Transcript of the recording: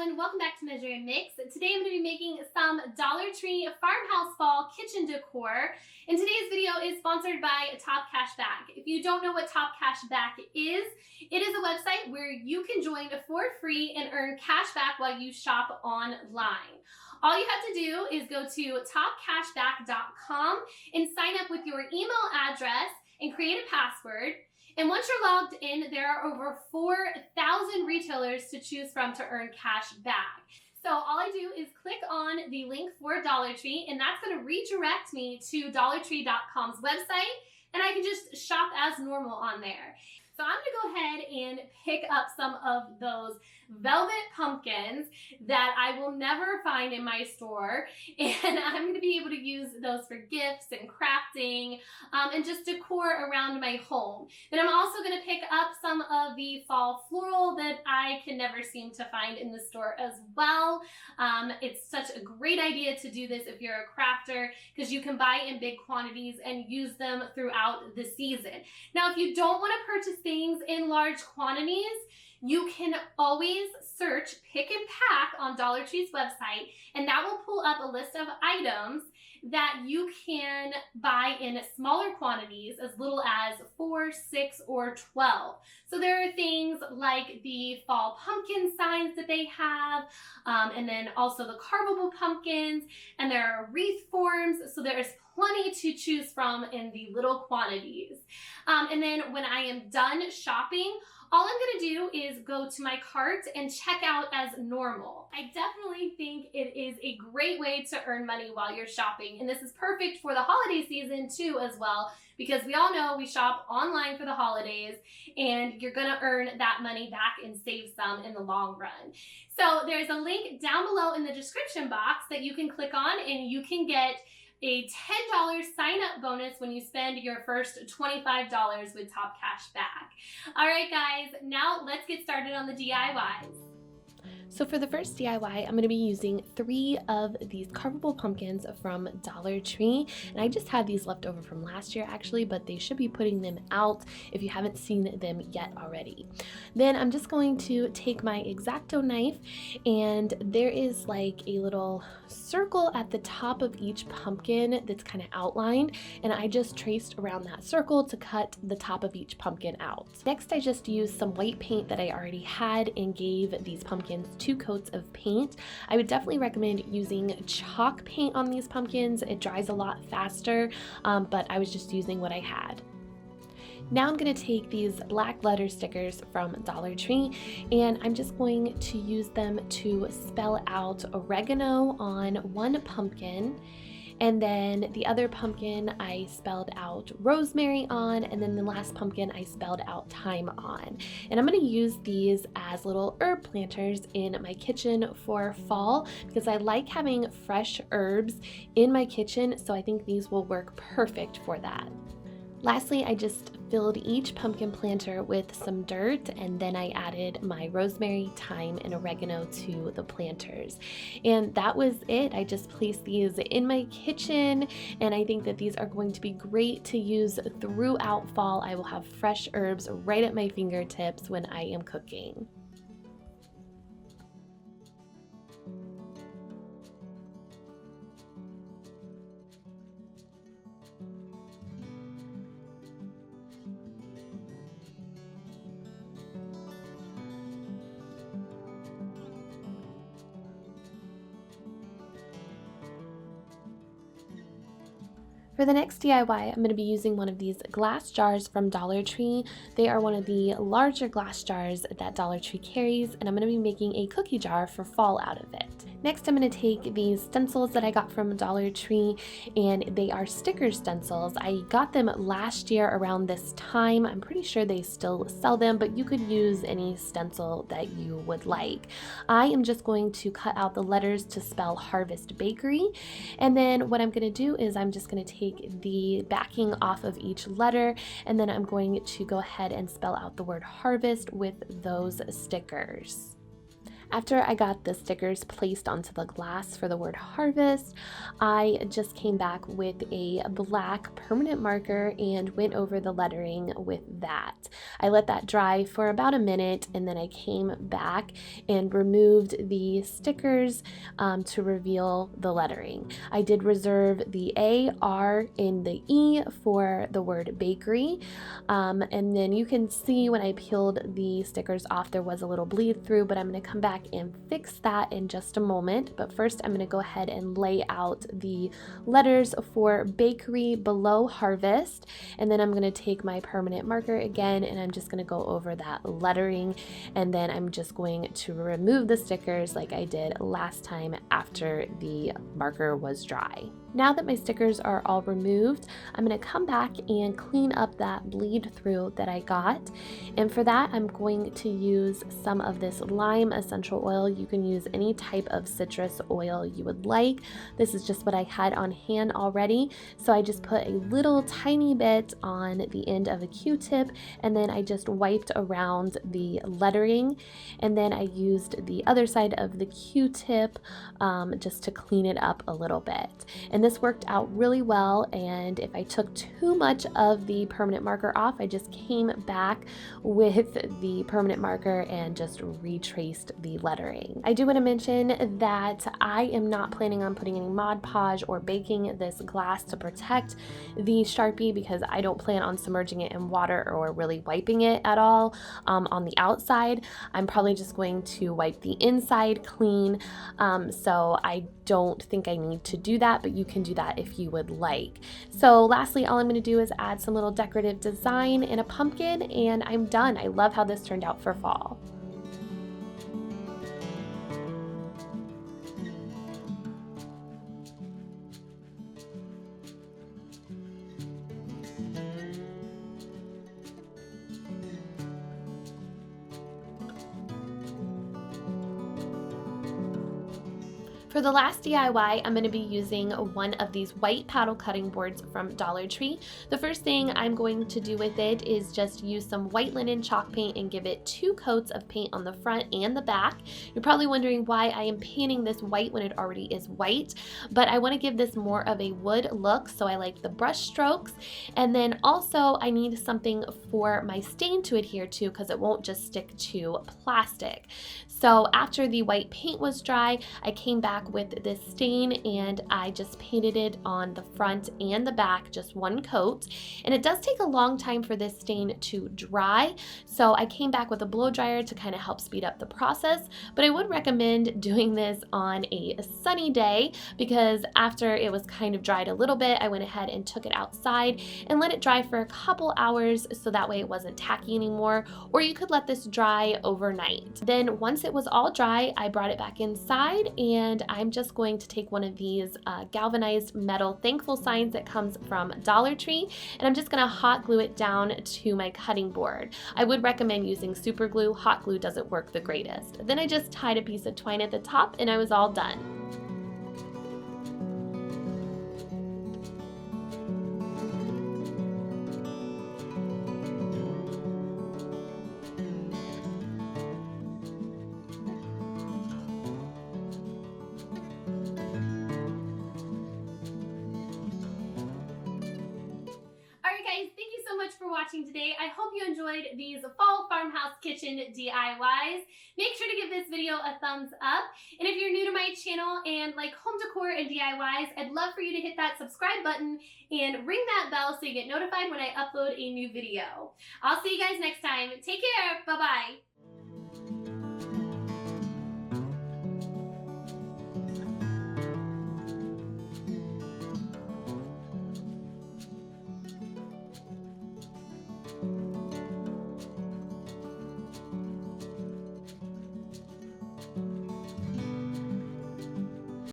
everyone, welcome back to Measuremix. Today I'm going to be making some Dollar Tree Farmhouse Fall kitchen decor. And today's video is sponsored by TopCashcom. If you don't know what TopCashcom is, it is a website where you can join for free and earn cash back while you shop online. All you have to do is go to TopCashcom and sign up with your email address and create a password. And once you're logged in, there are over 4,000 retailers to choose from to earn cash back. So all I do is click on the link for Dollar Tree, and that's going to redirect me to DollarTree.com's website, and I can just shop as normal on there. So I'm going to go ahead and pick up some of those velvet pumpkins that I will never find in my store, and I'm going to be able to use those for gifts and crafting and just decor around my home. Then I'm also going to pick up some of the fall floral that I can never seem to find in the store as well. It's such a great idea to do this if you're a crafter, because you can buy in big quantities and use them throughout the season. Now, if you don't want to purchase things in large quantities, you can always search Pick and Pack on Dollar Tree's website, and that will pull up a list of items that you can buy in smaller quantities, as little as 4, 6, or 12. So there are things like the fall pumpkin signs that they have, and then also the carvable pumpkins, and there are wreath forms, so there's plenty to choose from in the little quantities. And then when I am done shopping, all I'm going to do is go to my cart and check out as normal. I definitely think it is a great way to earn money while you're shopping, and this is perfect for the holiday season too as well, because we all know we shop online for the holidays, and you're going to earn that money back and save some in the long run. So there's a link down below in the description box that you can click on, and you can get a $10 sign-up bonus when you spend your first $25 with TopCashcom. All right, guys, now let's get started on the DIYs. So for the first DIY, I'm going to be using 3 of these carvable pumpkins from Dollar Tree. And I just had these left over from last year actually, but they should be putting them out if you haven't seen them yet already. Then I'm just going to take my X-Acto knife, and there is like a little circle at the top of each pumpkin that's kind of outlined, and I just traced around that circle to cut the top of each pumpkin out. Next, I just used some white paint that I already had and gave these pumpkins 2 coats of paint. I would definitely recommend using chalk paint on these pumpkins. It dries a lot faster, but I was just using what I had. Now I'm going to take these black letter stickers from Dollar Tree, and I'm just going to use them to spell out oregano on one pumpkin. And then the other pumpkin I spelled out rosemary on, and then the last pumpkin I spelled out thyme on. And I'm going to use these as little herb planters in my kitchen for fall, because I like having fresh herbs in my kitchen, so I think these will work perfect for that. Lastly, I just filled each pumpkin planter with some dirt, and then I added my rosemary, thyme, and oregano to the planters. And that was it. I just placed these in my kitchen, and I think that these are going to be great to use throughout fall. I will have fresh herbs right at my fingertips when I am cooking. For the next DIY, I'm going to be using one of these glass jars from Dollar Tree. They are one of the larger glass jars that Dollar Tree carries, and I'm going to be making a cookie jar for fall out of it. Next, I'm going to take these stencils that I got from Dollar Tree, and they are sticker stencils. I got them last year around this time. I'm pretty sure they still sell them, but you could use any stencil that you would like. I am just going to cut out the letters to spell Harvest Bakery, and then what I'm going to do is I'm just going to take the backing off of each letter, and then I'm going to go ahead and spell out the word harvest with those stickers. After I got the stickers placed onto the glass for the word harvest, I just came back with a black permanent marker and went over the lettering with that. I let that dry for about a minute, and then I came back and removed the stickers to reveal the lettering. I did reserve the A, R, and the E for the word bakery, and then you can see when I peeled the stickers off there was a little bleed through, but I'm going to come back and fix that in just a moment. But first I'm going to go ahead and lay out the letters for bakery below harvest, and then I'm going to take my permanent marker again and I'm just going to go over that lettering, and then I'm just going to remove the stickers like I did last time after the marker was dry. Now that my stickers are all removed, I'm going to come back and clean up that bleed through that I got. And for that, I'm going to use some of this lime essential oil. You can use any type of citrus oil you would like. This is just what I had on hand already. So I just put a little tiny bit on the end of a Q-tip, and then I just wiped around the lettering. And then I used the other side of the Q-tip just to clean it up a little bit. And this worked out really well, and if I took too much of the permanent marker off, I just came back with the permanent marker and just retraced the lettering. I do want to mention that I am not planning on putting any Mod Podge or baking this glass to protect the Sharpie, because I don't plan on submerging it in water or really wiping it at all on the outside. I'm probably just going to wipe the inside clean, so I don't think I need to do that, but you can do that if you would like. So lastly, all I'm going to do is add some little decorative design in a pumpkin, and I'm done. I love how this turned out for fall. For the last DIY, I'm going to be using one of these white paddle cutting boards from Dollar Tree. The first thing I'm going to do with it is just use some white linen chalk paint and give it 2 coats of paint on the front and the back. You're probably wondering why I am painting this white when it already is white, but I want to give this more of a wood look, so I like the brush strokes. And then also I need something for my stain to adhere to, because it won't just stick to plastic. So after the white paint was dry, I came back with this stain and I just painted it on the front and the back, just 1 coat. And it does take a long time for this stain to dry, so I came back with a blow dryer to kind of help speed up the process. But I would recommend doing this on a sunny day, because after it was kind of dried a little bit, I went ahead and took it outside and let it dry for a couple hours, so that way it wasn't tacky anymore. Or you could let this dry overnight. Then once it was all dry, I brought it back inside, and I'm just going to take one of these galvanized metal thankful signs that comes from Dollar Tree, and I'm just going to hot glue it down to my cutting board. I would recommend using super glue. Hot glue doesn't work the greatest. Then I just tied a piece of twine at the top and I was all done. For watching today. I hope you enjoyed these fall farmhouse kitchen DIYs. Make sure to give this video a thumbs up. And if you're new to my channel and like home decor and DIYs, I'd love for you to hit that subscribe button and ring that bell so you get notified when I upload a new video. I'll see you guys next time. Take care. Bye-bye.